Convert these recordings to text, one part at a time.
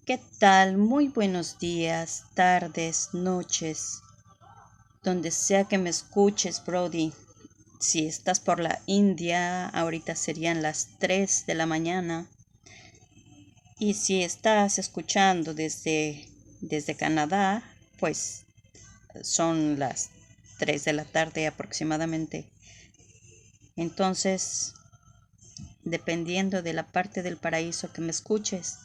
¿Qué tal? Muy buenos días, tardes, noches, donde sea que me escuches, Brody. Si estás por la India, ahorita serían las 3 de la mañana. Y si estás escuchando desde Canadá, pues son las 3 de la tarde aproximadamente. Entonces, dependiendo de la parte del paraíso que me escuches,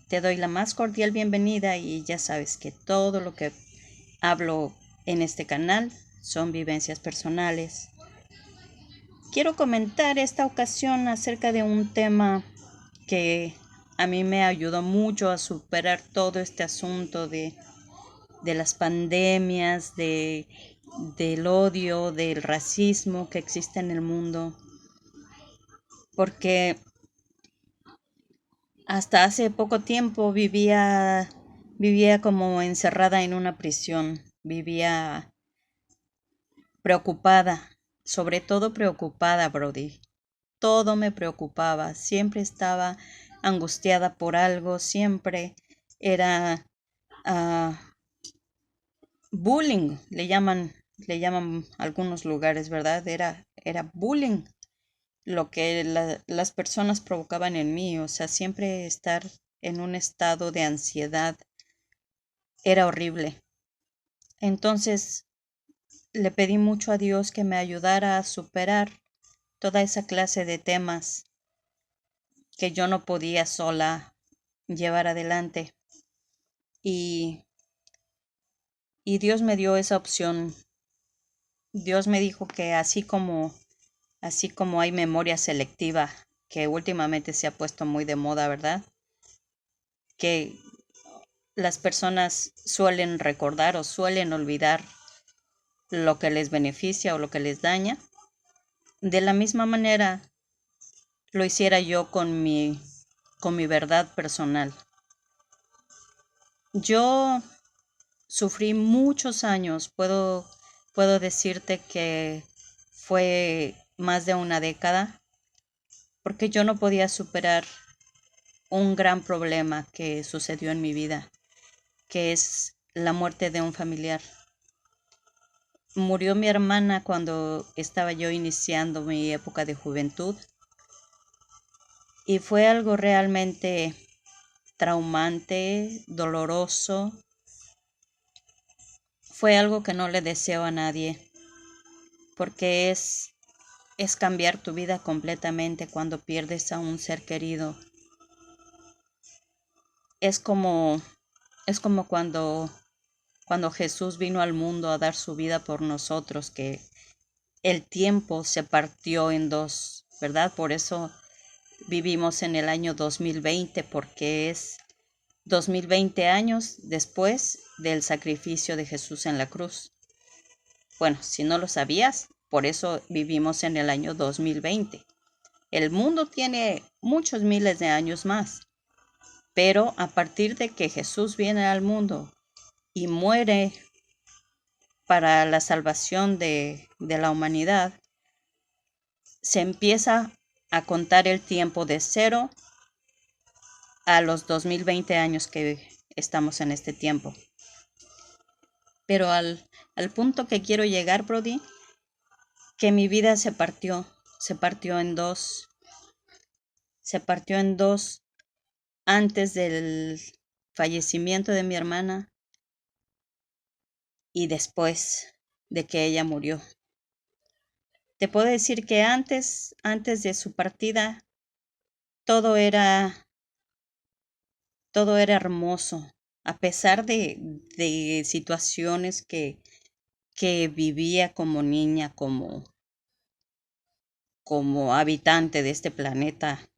te doy la más cordial bienvenida y ya sabes que todo lo que hablo en este canal son vivencias personales. Quiero comentar esta ocasión acerca de un tema que a mí me ayudó mucho a superar todo este asunto de las pandemias, del odio, del racismo que existe en el mundo. Porque hasta hace poco tiempo vivía como encerrada en una prisión, vivía preocupada, sobre todo preocupada, Brody. Todo me preocupaba, siempre estaba angustiada por algo, siempre era uh, bullying, le llaman algunos lugares, ¿verdad? Era bullying lo que las personas provocaban en mí, o sea, siempre estar en un estado de ansiedad era horrible. Entonces le pedí mucho a Dios que me ayudara a superar toda esa clase de temas que yo no podía sola llevar adelante. Y, y Dios me dio esa opción. Dios me dijo que así como hay memoria selectiva, que últimamente se ha puesto muy de moda, ¿verdad? Que las personas suelen recordar o suelen olvidar lo que les beneficia o lo que les daña. De la misma manera lo hiciera yo con mi verdad personal. Yo sufrí muchos años, puedo decirte que fue más de una década, porque yo no podía superar un gran problema que sucedió en mi vida, que es la muerte de un familiar. Murió mi hermana cuando estaba yo iniciando mi época de juventud y fue algo realmente traumante, doloroso. Fue algo que no le deseo a nadie, porque es cambiar tu vida completamente cuando pierdes a un ser querido. Es como cuando Jesús vino al mundo a dar su vida por nosotros, que el tiempo se partió en dos, ¿verdad? Por eso vivimos en el año 2020, porque es 2020 años después del sacrificio de Jesús en la cruz. Bueno, si no lo sabías, por eso vivimos en el año 2020. El mundo tiene muchos miles de años más, pero a partir de que Jesús viene al mundo y muere para la salvación de la humanidad, se empieza a contar el tiempo de 0 a los 2020 años que estamos en este tiempo. Pero al punto que quiero llegar, Brody, que mi vida se partió en dos, antes del fallecimiento de mi hermana y después de que ella murió. Te puedo decir que antes de su partida, todo era hermoso, a pesar de situaciones que vivía como niña, como habitante de este planeta.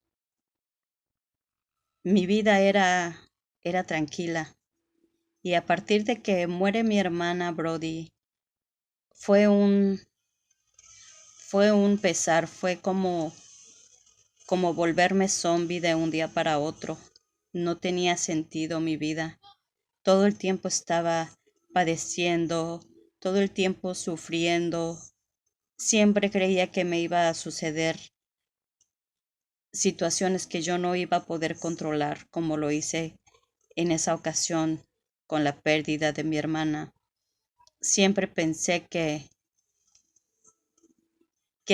Mi vida era tranquila. Y a partir de que muere mi hermana, Brody, fue un pesar, fue como volverme zombie de un día para otro. No tenía sentido mi vida. Todo el tiempo estaba padeciendo, todo el tiempo sufriendo. Siempre creía que me iba a suceder situaciones que yo no iba a poder controlar, como lo hice en esa ocasión con la pérdida de mi hermana. Siempre pensé que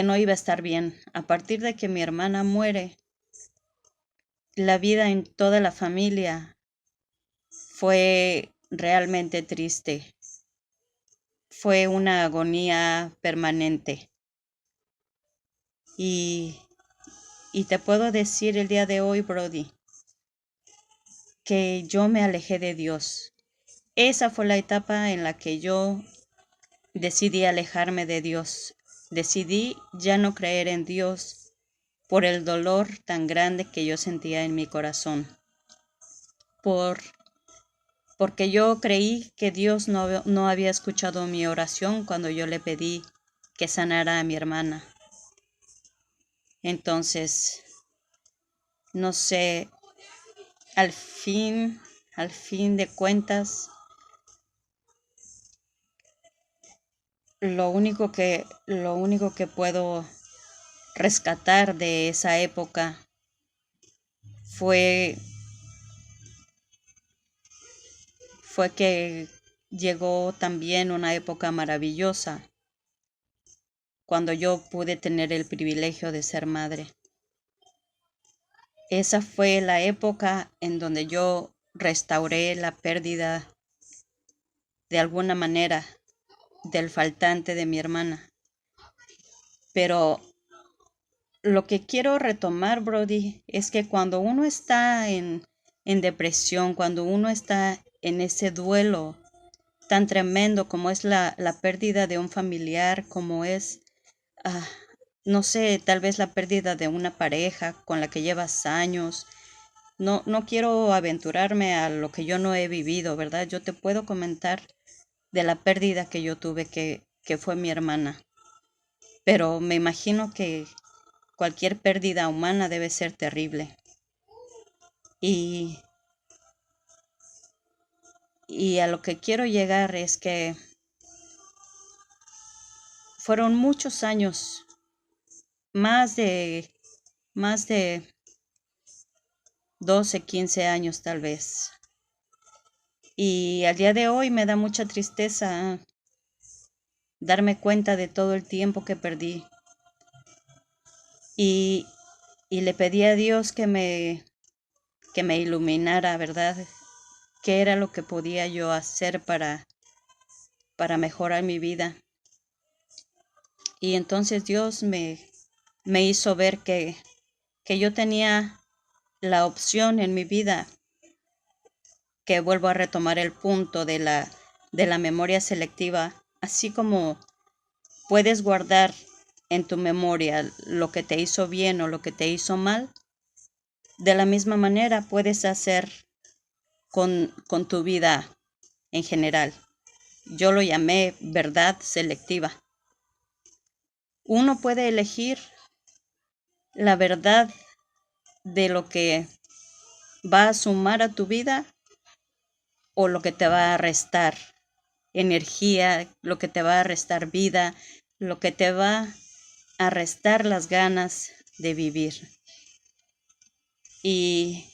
no iba a estar bien. A partir de que mi hermana muere, la vida en toda la familia fue realmente triste. Fue una agonía permanente. Y te puedo decir el día de hoy, Brody, que yo me alejé de Dios. Esa fue la etapa en la que yo decidí alejarme de Dios. Decidí ya no creer en Dios por el dolor tan grande que yo sentía en mi corazón. Porque yo creí que Dios no había escuchado mi oración cuando yo le pedí que sanara a mi hermana. Entonces, no sé, al fin de cuentas, lo único que puedo rescatar de esa época fue que llegó también una época maravillosa cuando yo pude tener el privilegio de ser madre. Esa fue la época en donde yo restauré la pérdida de alguna manera del faltante de mi hermana. Pero lo que quiero retomar, Brody, es que cuando uno está en depresión, cuando uno está en ese duelo tan tremendo como es la pérdida de un familiar, como es, no sé, tal vez la pérdida de una pareja con la que llevas años. No quiero aventurarme a lo que yo no he vivido, ¿verdad? Yo te puedo comentar de la pérdida que yo tuve, que fue mi hermana. Pero me imagino que cualquier pérdida humana debe ser terrible. Y a lo que quiero llegar es que fueron muchos años, más de 12, 15 años tal vez. Y al día de hoy me da mucha tristeza darme cuenta de todo el tiempo que perdí. Y le pedí a Dios que me iluminara, ¿verdad? ¿Qué era lo que podía yo hacer para mejorar mi vida? Y entonces Dios me hizo ver que yo tenía la opción en mi vida, que vuelvo a retomar el punto de la memoria selectiva, así como puedes guardar en tu memoria lo que te hizo bien o lo que te hizo mal, de la misma manera puedes hacer con tu vida en general. Yo lo llamé verdad selectiva. Uno puede elegir la verdad de lo que va a sumar a tu vida o lo que te va a restar energía, lo que te va a restar vida, lo que te va a restar las ganas de vivir. Y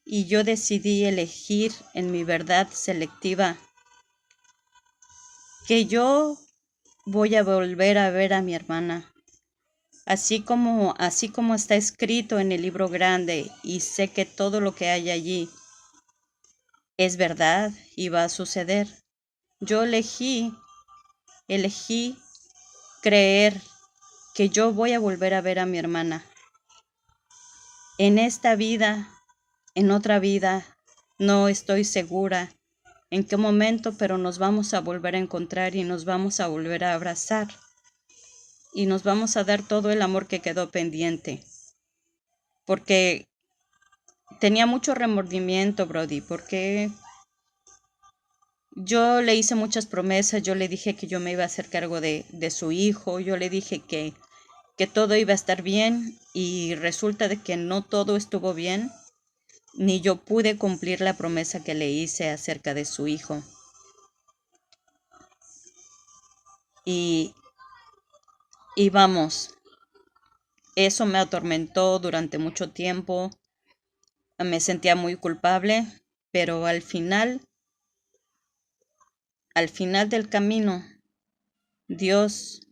yo decidí elegir en mi verdad selectiva que yo voy a volver a ver a mi hermana, así como está escrito en el libro grande, y sé que todo lo que hay allí es verdad y va a suceder. Yo elegí creer que yo voy a volver a ver a mi hermana. En esta vida, en otra vida, no estoy segura en qué momento, pero nos vamos a volver a encontrar y nos vamos a volver a abrazar. Y nos vamos a dar todo el amor que quedó pendiente. Porque tenía mucho remordimiento, Brody, porque yo le hice muchas promesas. Yo le dije que yo me iba a hacer cargo de su hijo. Yo le dije que todo iba a estar bien, y resulta de que no todo estuvo bien, ni yo pude cumplir la promesa que le hice acerca de su hijo. Y vamos, eso me atormentó durante mucho tiempo. Me sentía muy culpable, pero al final del camino, Dios,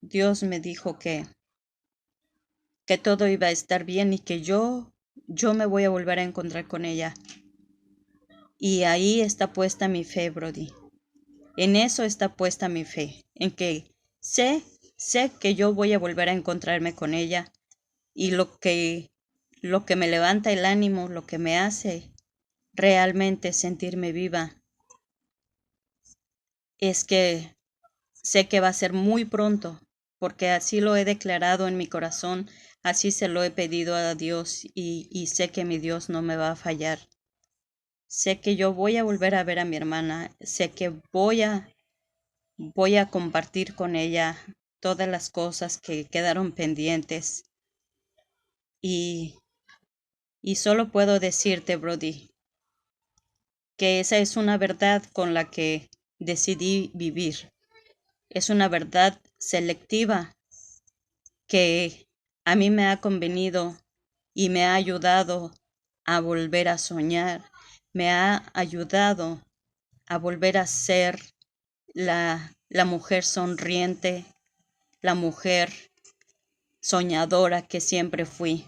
Dios me dijo que todo iba a estar bien y que yo me voy a volver a encontrar con ella. Y ahí está puesta mi fe, Brody. En eso está puesta mi fe, en que sé que yo voy a volver a encontrarme con ella y lo que me levanta el ánimo, lo que me hace realmente sentirme viva, es que sé que va a ser muy pronto, porque así lo he declarado en mi corazón, así se lo he pedido a Dios y sé que mi Dios no me va a fallar. Sé que yo voy a volver a ver a mi hermana, sé que voy a compartir con ella todas las cosas que quedaron pendientes y, y solo puedo decirte, Brody, que esa es una verdad con la que decidí vivir. Es una verdad selectiva que a mí me ha convenido y me ha ayudado a volver a soñar, me ha ayudado a volver a ser la mujer sonriente, la mujer soñadora que siempre fui.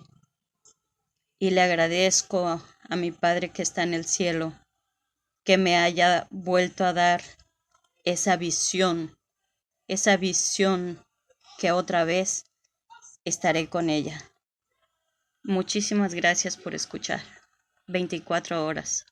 Y le agradezco a mi Padre que está en el cielo que me haya vuelto a dar esa visión que otra vez estaré con ella. Muchísimas gracias por escuchar. 24 horas.